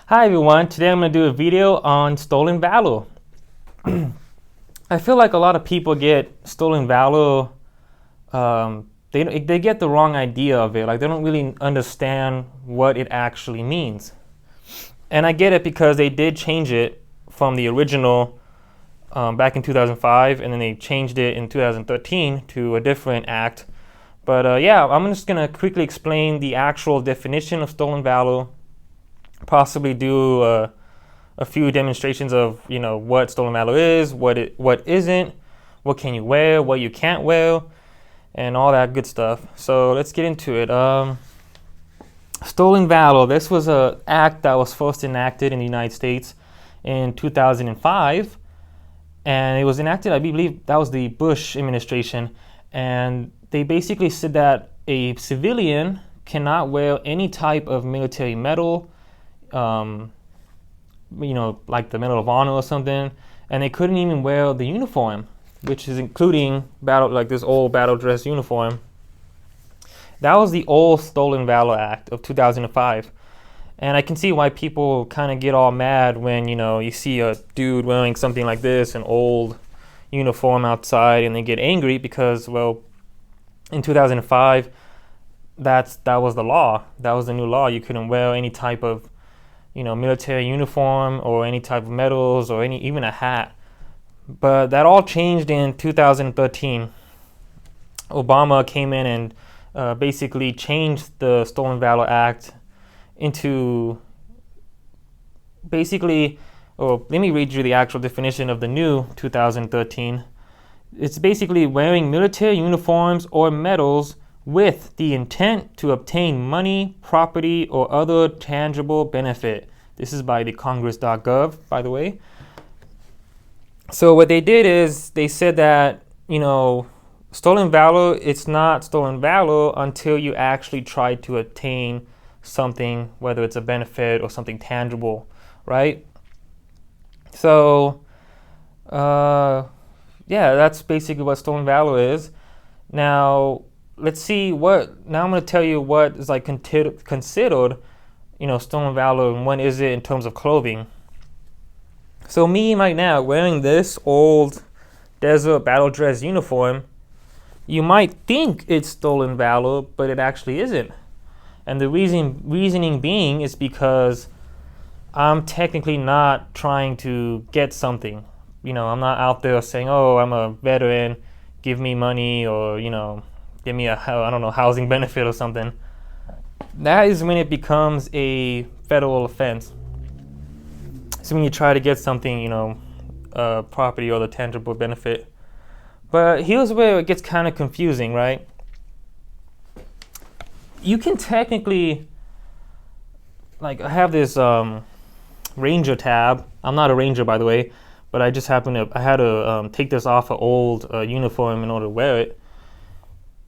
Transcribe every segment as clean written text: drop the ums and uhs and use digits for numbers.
Hi everyone, today I'm going to do a video on stolen valor. I feel like a lot of people get stolen valor, they get the wrong idea of it. Like they don't really understand what it actually means. And I get it because they did change it from the original back in 2005, and then they changed it in 2013 to a different act. But yeah, I'm just going to quickly explain the actual definition of stolen valor, possibly do a few demonstrations of what stolen valor is, what isn't, what can you wear, what you can't wear, and all that good stuff. So let's get into it. Stolen valor. This was an act that was first enacted in the United States in 2005, and it was enacted, I believe, that was the Bush administration, and they basically said that a civilian cannot wear any type of military medal, like the Medal of Honor or something, and they couldn't even wear the uniform, which is including this old battle dress uniform. That was the old Stolen Valor Act of 2005, and I can see why people kind of get all mad when you see a dude wearing something like this, an old uniform outside, and they get angry because, well, in 2005, that was the law. That was the new law. You couldn't wear any type of military uniform or any type of medals or even a hat. But that all changed in 2013. Obama came in and basically changed the Stolen Valor Act into let me read you the actual definition of the new 2013. It's basically wearing military uniforms or medals with the intent to obtain money, property, or other tangible benefit. This is by the Congress.gov, by the way. So what they did is they said that, stolen valor, it's not stolen valor until you actually try to attain something, whether it's a benefit or something tangible, right? So, yeah, that's basically what stolen valor is. Now, let's see now I'm going to tell you what is considered, stolen valor, and when is it in terms of clothing. So me right now wearing this old desert battle dress uniform, you might think it's stolen valor, but it actually isn't. And the reasoning being is because I'm technically not trying to get something. I'm not out there saying, oh, I'm a veteran, give me money, or give me a housing benefit or something. That is when it becomes a federal offense. So when you try to get something, property or the tangible benefit. But here's where it gets kind of confusing, right? You can technically, I have this Ranger tab. I'm not a Ranger, by the way, but I just had to take this off an old uniform in order to wear it.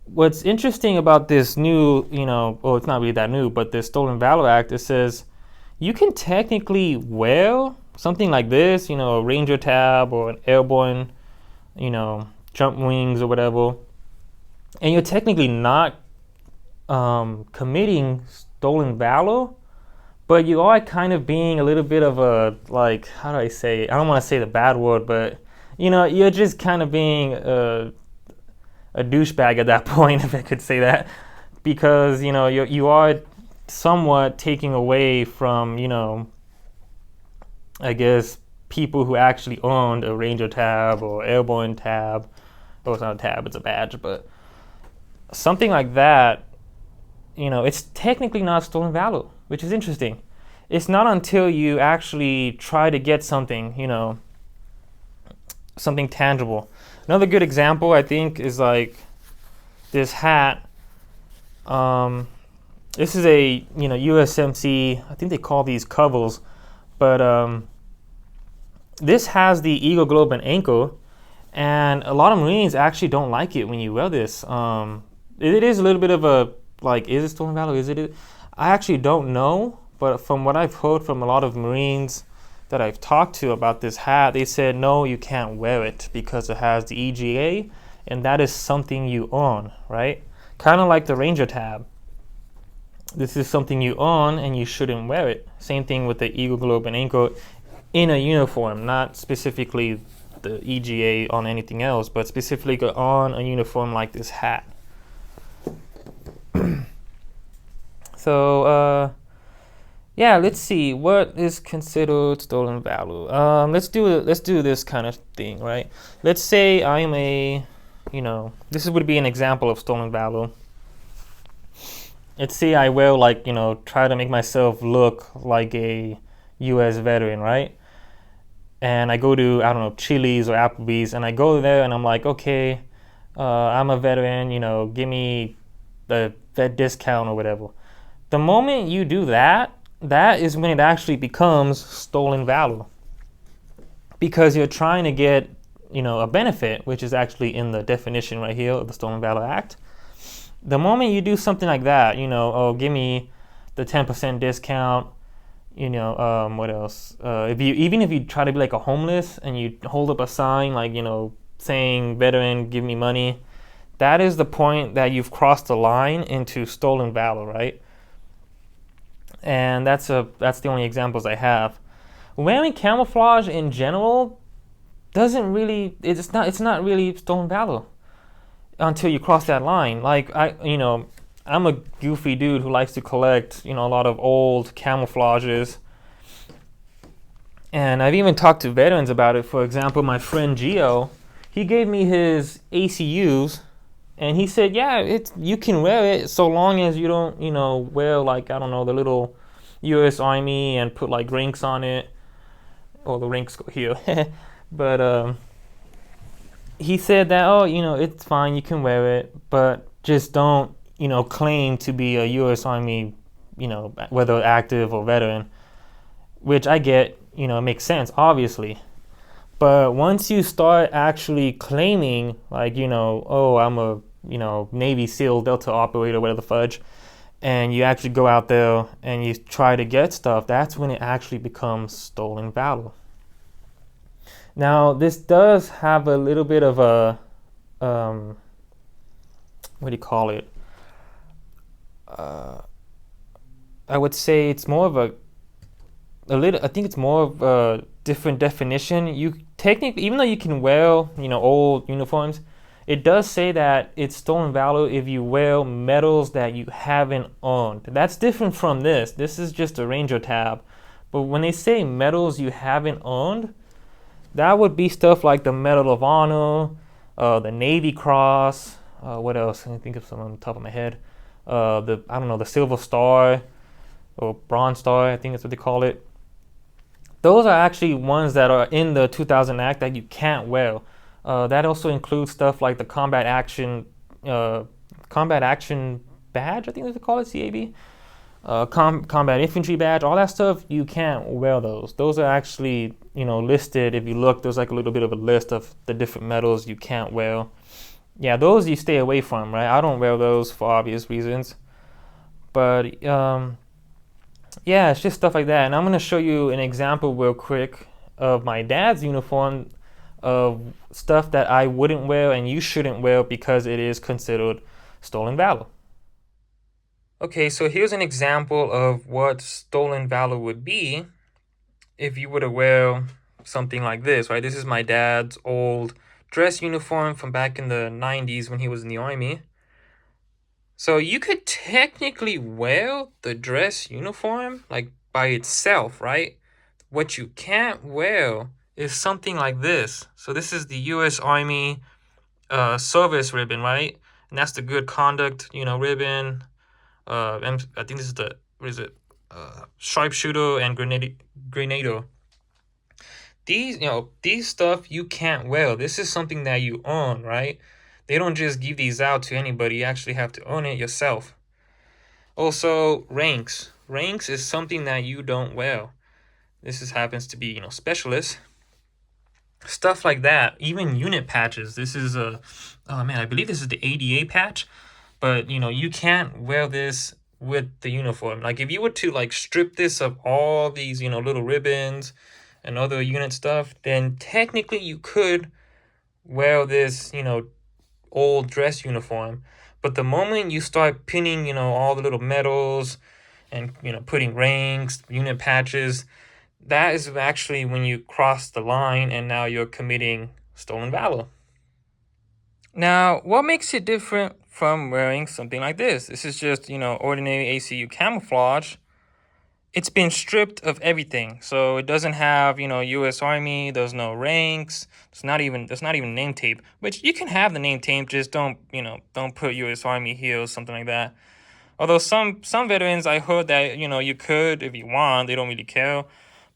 What's interesting about this new, it's not really that new, but this Stolen Valor Act, it says you can technically wear something like this, a Ranger tab or an airborne, jump wings or whatever, and you're technically not committing stolen valor, but you are kind of being a little bit of a, how do I say it? I don't want to say the bad word, but you're just kind of being a douchebag at that point, if I could say that, because you are somewhat taking away from I guess people who actually owned a Ranger tab or airborne tab. Oh, it's not a tab, it's a badge, but something like that. It's technically not stolen valor, which is interesting. It's not until you actually try to get something, something tangible. Another good example, I think, is this hat. This is a USMC. I think they call these covers, but this has the Eagle, Globe, and Anchor, and a lot of Marines actually don't like it when you wear this. It is a little bit of a is it stolen valor? Is it? I actually don't know, but from what I've heard from a lot of Marines that I've talked to about this hat, they said no, you can't wear it because it has the EGA, and that is something you own, right? Kind of like the Ranger tab. This is something you own and you shouldn't wear it. Same thing with the Eagle Globe and Anchor in a uniform, not specifically the EGA on anything else, but specifically on a uniform like this hat. So, yeah, let's see what is considered stolen value. Let's do this kind of thing, right? Let's say I'm this would be an example of stolen value. Let's say I will try to make myself look like a U.S. veteran, right? And I go to, I don't know, Chili's or Applebee's, and I go there and I'm like, okay, I'm a veteran, give me the vet discount or whatever. The moment you do that, that is when it actually becomes stolen value, because you're trying to get, a benefit, which is actually in the definition right here of the Stolen Value Act. The moment you do something like that, oh, give me the 10% discount, what else? Even if you try to be like a homeless and you hold up a sign like, saying veteran, give me money, that is the point that you've crossed the line into stolen value, right? And that's the only examples I have. Wearing camouflage in general it's not really stolen value until you cross that line. Like I'm a goofy dude who likes to collect, a lot of old camouflages. And I've even talked to veterans about it. For example, my friend Gio, he gave me his ACUs, and he said, yeah, you can wear it so long as you don't, wear like, I don't know, the little U.S. Army and put like ranks on it. Or the ranks go here. But he said that, oh, it's fine, you can wear it, but just don't, claim to be a U.S. Army, whether active or veteran, which I get, it makes sense, obviously. But once you start actually claiming, like, oh, I'm a, Navy SEAL Delta operator, whatever the fudge, and you actually go out there and you try to get stuff, that's when it actually becomes stolen value. Now, this does have a little bit of a, what do you call it? I would say it's more of I think it's more of a different definition. You technically, even though you can wear, old uniforms, it does say that it's stolen value if you wear medals that you haven't owned. That's different from this. This is just a Ranger tab. But when they say medals you haven't owned, that would be stuff like the Medal of Honor, the Navy Cross, what else? I can think of some on the top of my head. The Silver Star or Bronze Star, I think that's what they call it. Those are actually ones that are in the 2000 Act that you can't wear. That also includes stuff like the Combat Action Badge, I think that's what they call it, CAB. Combat Infantry Badge, all that stuff, you can't wear those. Those are actually, listed. If you look, there's like a little bit of a list of the different medals you can't wear. Yeah, those you stay away from, right? I don't wear those for obvious reasons. But, yeah, it's just stuff like that. And I'm going to show you an example real quick of my dad's uniform of stuff that I wouldn't wear and you shouldn't wear because it is considered stolen value. Okay, so here's an example of what stolen value would be if you were to wear something like this, right? This is my dad's old dress uniform from back in the 90s when he was in the Army. So you could technically wear the dress uniform like by itself, right? What you can't wear is something like this. So this is the U.S. Army service ribbon, right? And that's the good conduct, ribbon. And I think this is sharpshooter and grenadier. These stuff you can't wear. This is something that you own, right? They don't just give these out to anybody. You actually have to own it yourself. Also, ranks. Ranks is something that you don't wear. This happens to be, specialist. Stuff like that. Even unit patches. This is I believe this is the ADA patch. But, you can't wear this with the uniform. Like, if you were to, strip this of all these, little ribbons and other unit stuff, then technically you could wear this, old dress uniform. But the moment you start pinning, all the little medals and, putting ranks, unit patches, that is actually when you cross the line and now you're committing stolen valor. Now, what makes it different from wearing something like this? This is just, ordinary ACU camouflage. It's been stripped of everything. So it doesn't have, US Army, there's no ranks, there's not even name tape, which you can have the name tape, just don't put US Army here or something like that. Although some veterans, I heard that, you could if you want, they don't really care.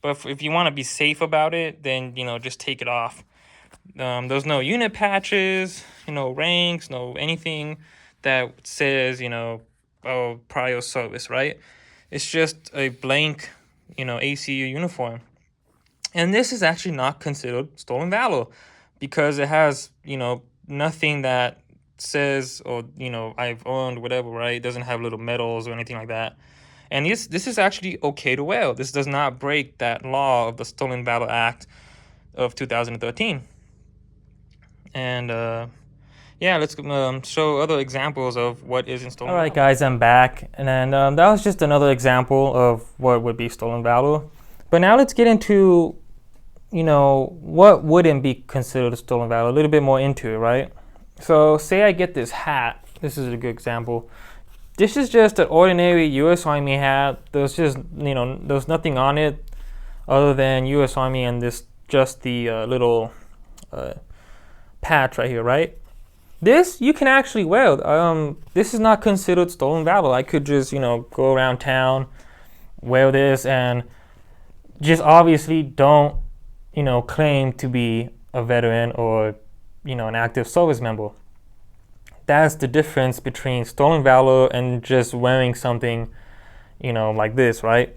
But if you want to be safe about it, then, just take it off. There's no unit patches, ranks, no anything that says, prior service, right? It's just a blank, ACU uniform. And this is actually not considered stolen valor because it has, nothing that says, or, I've earned whatever, right? It doesn't have little medals or anything like that. And this is actually okay to wear. This does not break that law of the Stolen Valor Act of 2013. And yeah, let's show other examples of what is in stolen valor. All right, guys, I'm back. And then that was just another example of what would be stolen valor. But now let's get into, what wouldn't be considered a stolen valor, a little bit more into it, right? So say I get this hat. This is a good example. This is just an ordinary US Army hat. There's just, there's nothing on it other than US Army and just the little patch right here, right? This you can actually wear. This is not considered stolen valor. I could just, go around town, wear this, and just obviously don't, claim to be a veteran or, an active service member. That's the difference between stolen valor and just wearing something, like this, right?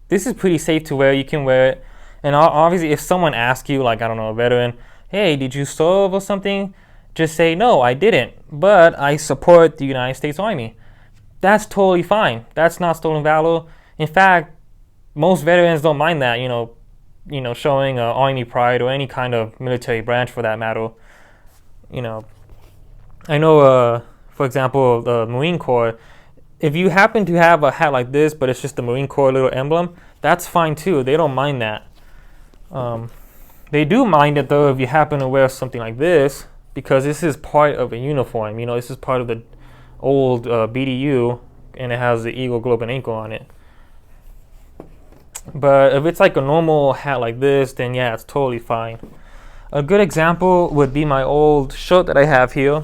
This is pretty safe to wear. You can wear it. And obviously, if someone asks you, like, I don't know, a veteran, hey, did you serve or something? Just say, no, I didn't, but I support the United States Army. That's totally fine. That's not stolen valor. In fact, most veterans don't mind that, showing Army pride or any kind of military branch for that matter. I know, for example, the Marine Corps, if you happen to have a hat like this, but it's just the Marine Corps little emblem, that's fine too. They don't mind that. They do mind it though if you happen to wear something like this, because this is part of a uniform. This is part of the old BDU, and it has the eagle, globe, and anchor on it. But if it's like a normal hat like this, then yeah, it's totally fine. A good example would be my old shirt that I have here.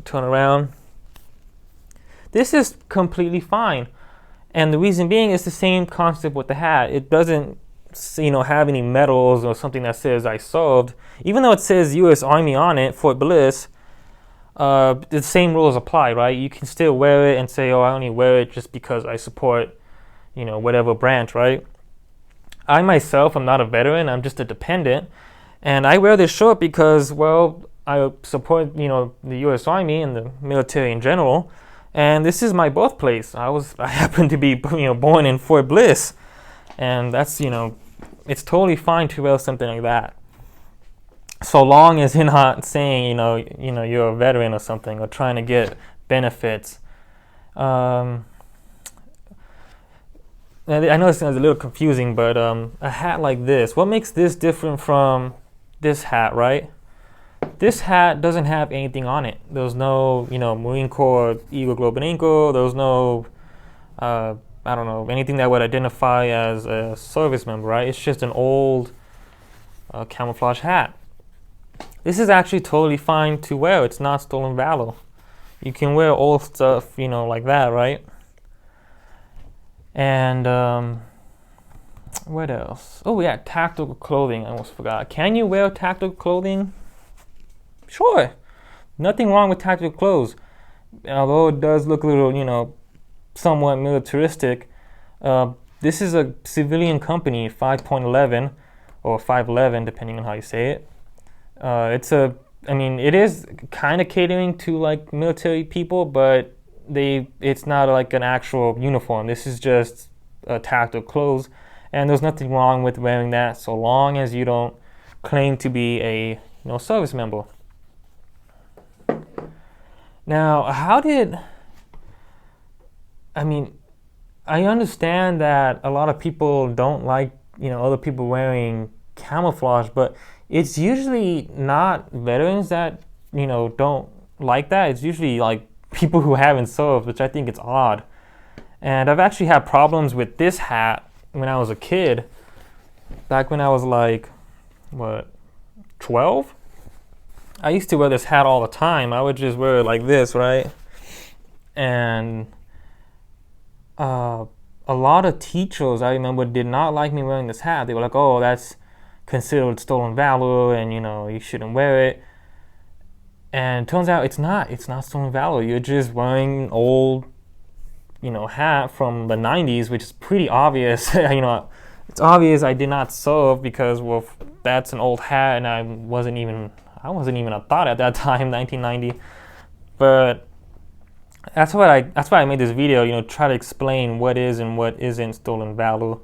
Turn around. This is completely fine. And the reason being is the same concept with the hat. It doesn't, have any medals or something that says I served. Even though it says U.S. Army on it, Fort Bliss, the same rules apply, right? You can still wear it and say, oh, I only wear it just because I support, whatever branch, right? I myself am not a veteran. I'm just a dependent. And I wear this shirt because, well, I support, the U.S. Army and the military in general. And this is my birthplace. I happen to be, born in Fort Bliss. And that's, it's totally fine to wear something like that. So long as you're not saying, you're a veteran or something, or trying to get benefits. I know it's a little confusing, but a hat like this, what makes this different from this hat, right? This hat doesn't have anything on it. There's no, Marine Corps eagle, globe, and anchor. There's no, I don't know, anything that would identify as a service member, right? It's just an old camouflage hat. This is actually totally fine to wear. It's not stolen valor. You can wear old stuff, like that, right? And what else? Oh yeah, tactical clothing. I almost forgot. Can you wear tactical clothing? Sure. Nothing wrong with tactical clothes. Although it does look a little, somewhat militaristic. This is a civilian company, 5.11 or 511, depending on how you say it. It is kind of catering to like military people, but it's not like an actual uniform. This is just tactical clothes, and there's nothing wrong with wearing that so long as you don't claim to be a service member. Now, I mean, I understand that a lot of people don't like, other people wearing camouflage, but it's usually not veterans that, don't like that. It's usually like people who haven't served, which I think it's odd. And I've actually had problems with this hat when I was a kid. Back when I was like, 12? I used to wear this hat all the time. I would just wear it like this, right? And a lot of teachers, I remember, did not like me wearing this hat. They were like, oh, that's considered stolen valor, and you shouldn't wear it. And it turns out it's not stolen valor. You're just wearing an old hat from the 90s, which is pretty obvious. It's obvious I did not serve because, well, that's an old hat, and I wasn't even a thought at that time, 1990. But that's why I made this video, try to explain what is and what isn't stolen valor.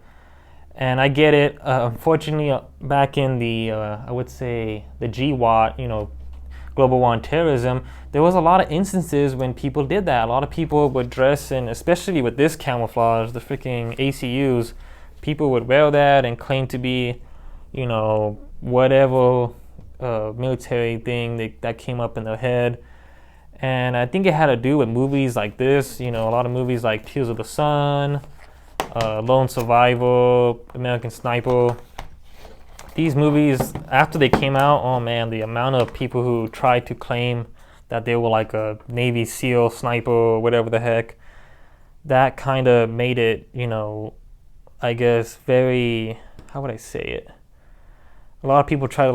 And I get it. Unfortunately, back in the I would say the GWOT, global war on terrorism, there was a lot of instances when people did that. A lot of people would dress in, especially with this camouflage, the freaking ACUs, people would wear that and claim to be, whatever military thing that came up in their head. And I think it had to do with movies like this, a lot of movies like Tears of the Sun, Lone Survivor, American Sniper. These movies, after they came out, oh man, the amount of people who tried to claim that they were like a Navy SEAL sniper or whatever the heck, that kind of made it, I guess very, how would I say it? A lot of people try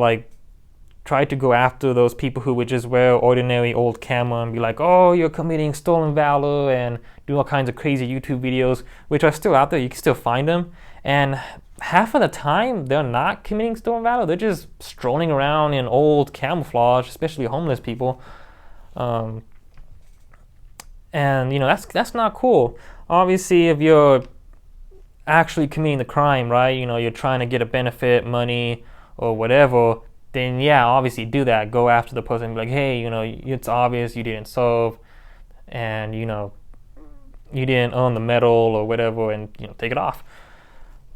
to go after those people who would just wear ordinary old camo and be like, oh, you're committing stolen valor, and do all kinds of crazy YouTube videos, which are still out there. You can still find them. And half of the time, they're not committing stolen valor. They're just strolling around in old camouflage, especially homeless people. And, that's not cool. Obviously, if you're actually committing the crime, right, you're trying to get a benefit, money, or whatever, then yeah, obviously do that. Go after the person and be like, hey, it's obvious you didn't serve, and you didn't earn the medal or whatever, and take it off.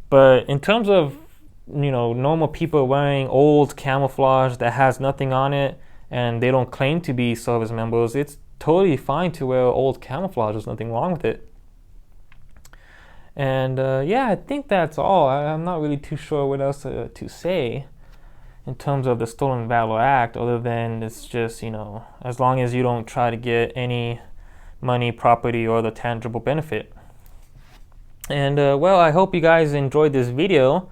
But in terms of normal people wearing old camouflage that has nothing on it and they don't claim to be service members, it's totally fine to wear old camouflage. There's nothing wrong with it. And yeah, I think that's all. I'm not really too sure what else to say in terms of the Stolen Valor Act, other than it's just, as long as you don't try to get any money, property, or the tangible benefit. And well, I hope you guys enjoyed this video.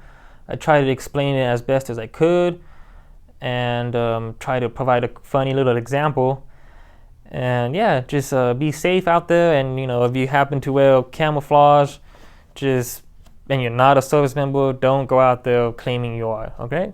I tried to explain it as best as I could, and try to provide a funny little example. And yeah, just be safe out there, and if you happen to wear camouflage, and you're not a service member, don't go out there claiming you are, okay?